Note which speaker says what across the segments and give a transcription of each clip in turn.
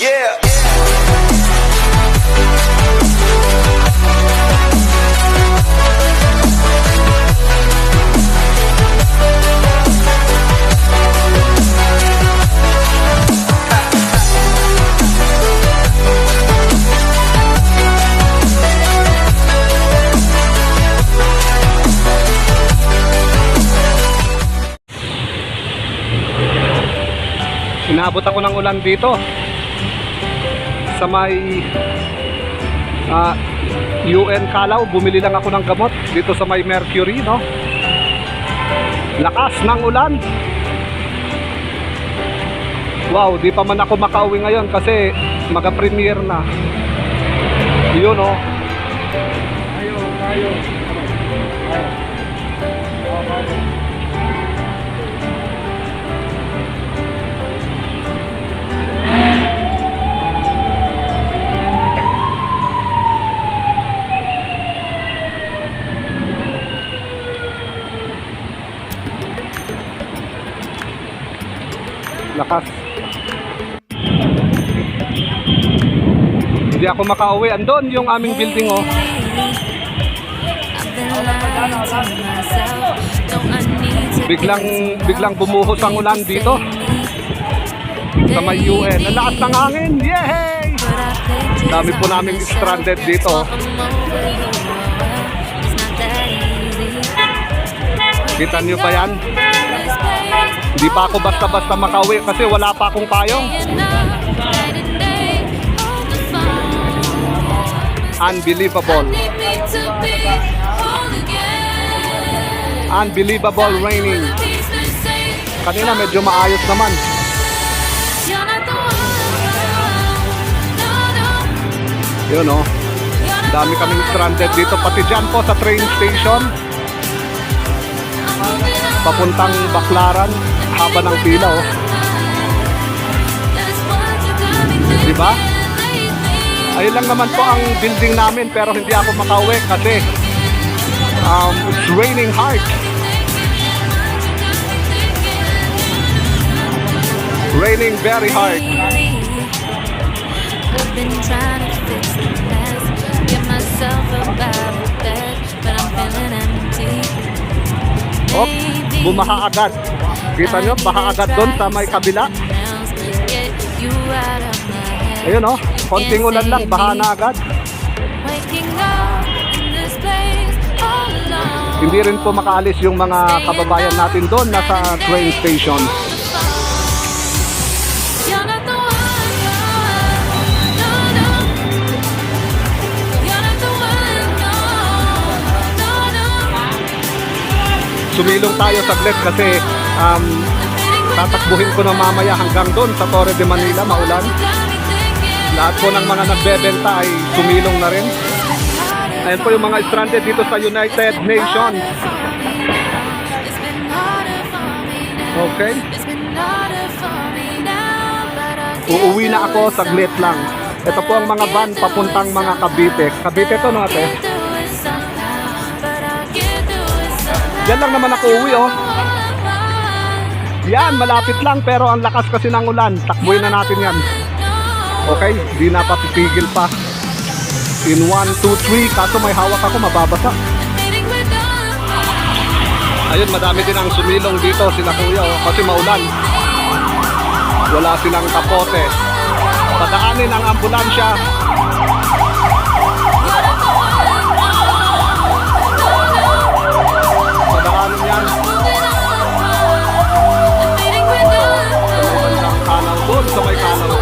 Speaker 1: Yeah.
Speaker 2: Inabot ako ng ulan dito sa may UN Calao. Bumili lang ako ng gamot dito sa may Mercury, no? Lakas ng ulan. Wow, di pa man ako makauwi ngayon kasi maga-premiere na. Yun, oh. Tayo. Lakas. Hindi ako makauwi. Andun yung aming building, oh. Biglang bumuhos ang ulan dito sa may UN. Ang lakas ng hangin. Yay! Dami po naming stranded dito. Kita nyo ba yan? Hindi pa ako basta-basta makauwi kasi wala pa akong payong. Unbelievable. Unbelievable raining. Kanina medyo maayos naman. Yun, oh. Dami kaming stranded dito. Pati dyan po sa train station papuntang Baclaran. Haba ng pila, oh. Diba? Ayun lang naman po ang building namin, pero hindi ako makauwi kasi it's raining hard. Raining very hard. Oh, bumaha agad. Kita nyo, baha agad doon sa may kabila. Ayun, oh, konting ulan lang, baha na agad. Hindi rin po makaalis yung mga kababayan natin doon nasa train station. Sumilong tayo saglit kasi tatakbuhin ko na mamaya hanggang doon sa Torre de Manila, maulan. Lahat po ng mga nagbebenta ay sumilong na rin. Ayan po yung mga stranded dito sa United Nations. Okay. Uuwi na ako saglit lang. Ito po ang mga van papuntang mga Cavite. Cavite to, no, ate? Yan lang naman ako uwi, oh. Yan, malapit lang pero ang lakas kasi ng ulan. Takbuhin na natin yan. Okay, di na papitigil pa. In 1, 2, 3. Kaso may hawak ako, mababasa. Ayun, madami din ang sumilong dito sila kuya, oh, kasi maulan. Wala silang kapote. Padaanin ang ambulansya. Padaanin yan. Sa may bandang Calao doon, sa may Calao.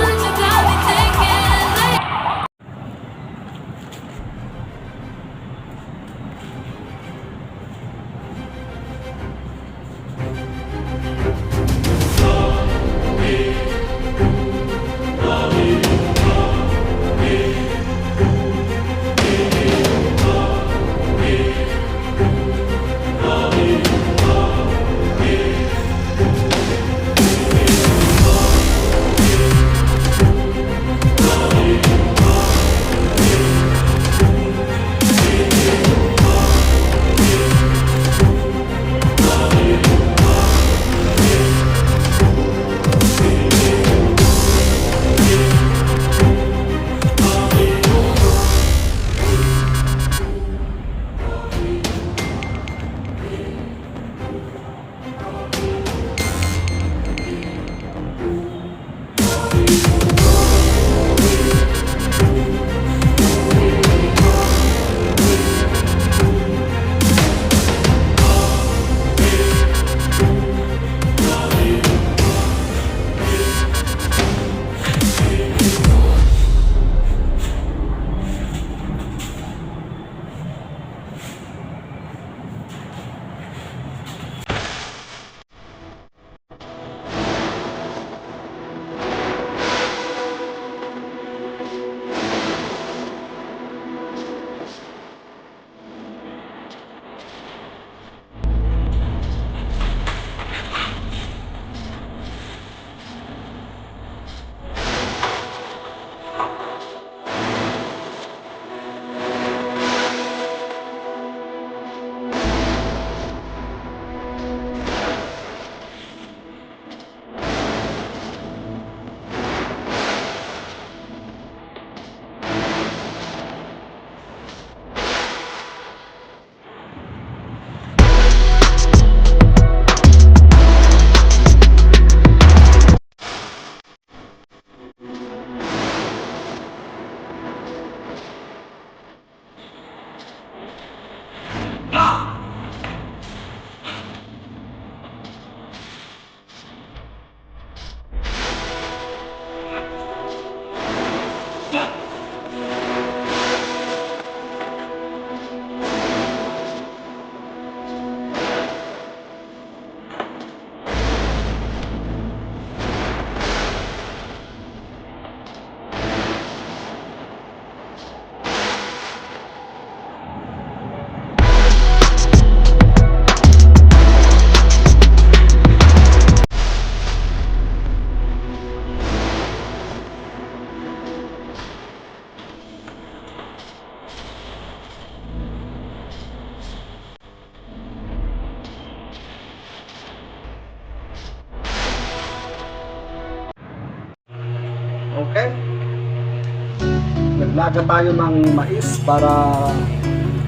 Speaker 2: Naglaga tayo ng mais para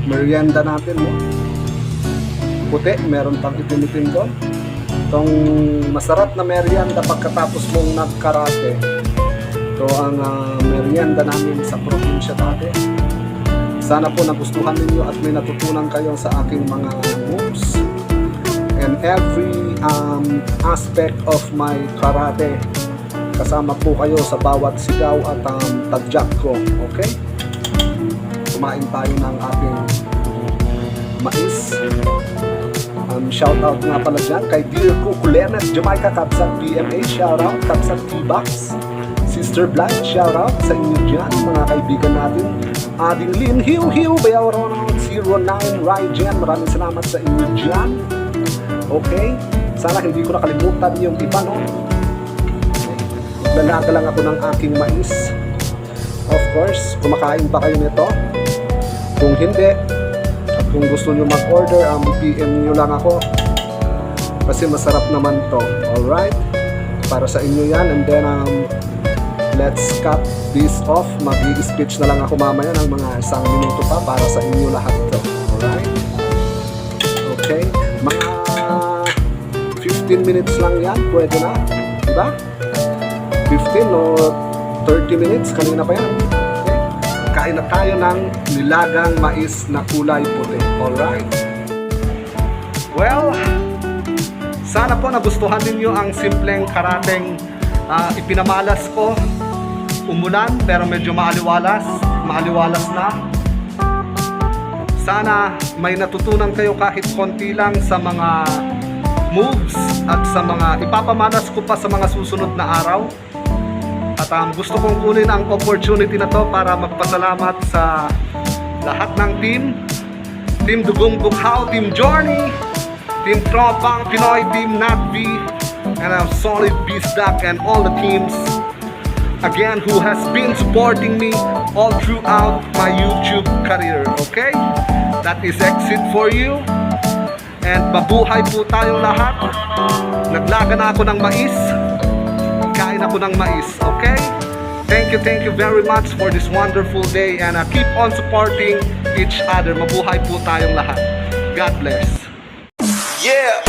Speaker 2: merienda natin, no? Puti, meron pang itim-itim doon. Itong masarap na merienda pagkatapos mong nagkarate. Ito ang merienda namin sa probinsya dati. Sana po nagustuhan ninyo at may natutunan kayo sa aking mga moves and every aspect of my karate. Kasama po kayo sa bawat sigaw at tadyak ko. Okay? Kumain tayo ng ating mais. Shout out nga pala dyan kay Dear Kukulenet, Jamaica, Kapsat PMA, shout out, Kapsat T-Box, Sister Blanche, shout out sa inyo dyan, mga kaibigan natin. Ading Lin, Hiu, Bayaw Ronald, 09, Rygen, maraming salamat sa inyo dyan. Okay, sana hindi ko nakalimutan yung iba, no? Naglalaga lang ako ng aking mais. Of course, kumakain pa kayo nito. Kung hindi, at kung gusto nyo mag-order, PM nyo lang ako. Kasi masarap naman to. Alright? Para sa inyo yan. And then, let's cut this off. Mag-i-speech na lang ako mamaya ng mga 1 minuto pa para sa inyo lahat to. Alright? Okay? Mga 15 minutes lang yan. Pwede na. Diba? 15 o 30 minutes. Kanina pa yan. Kain na tayo ng nilagang mais na kulay puti. Alright? Well, sana po nagustuhan ninyo ang simpleng karateng ipinamalas ko. Umulan pero medyo maaliwalas na. Sana may natutunan kayo kahit konti lang sa mga moves at sa mga ipapamalas ko pa sa mga susunod na araw. At gusto kong kunin ang opportunity na to para magpasalamat sa lahat ng team. Team Dugong Bukhaw, Team Journey, Team Tropang Pinoy, Team Natvi, and Solid Beastduck and all the teams again who has been supporting me all throughout my YouTube career. Okay? That is exit for you. And mabuhay po tayong lahat. Naglaga na ako ng mais. Kain ako ng mais, okay? Thank you very much for this wonderful day and keep on supporting each other. Mabuhay po tayong lahat. God bless.
Speaker 1: Yeah.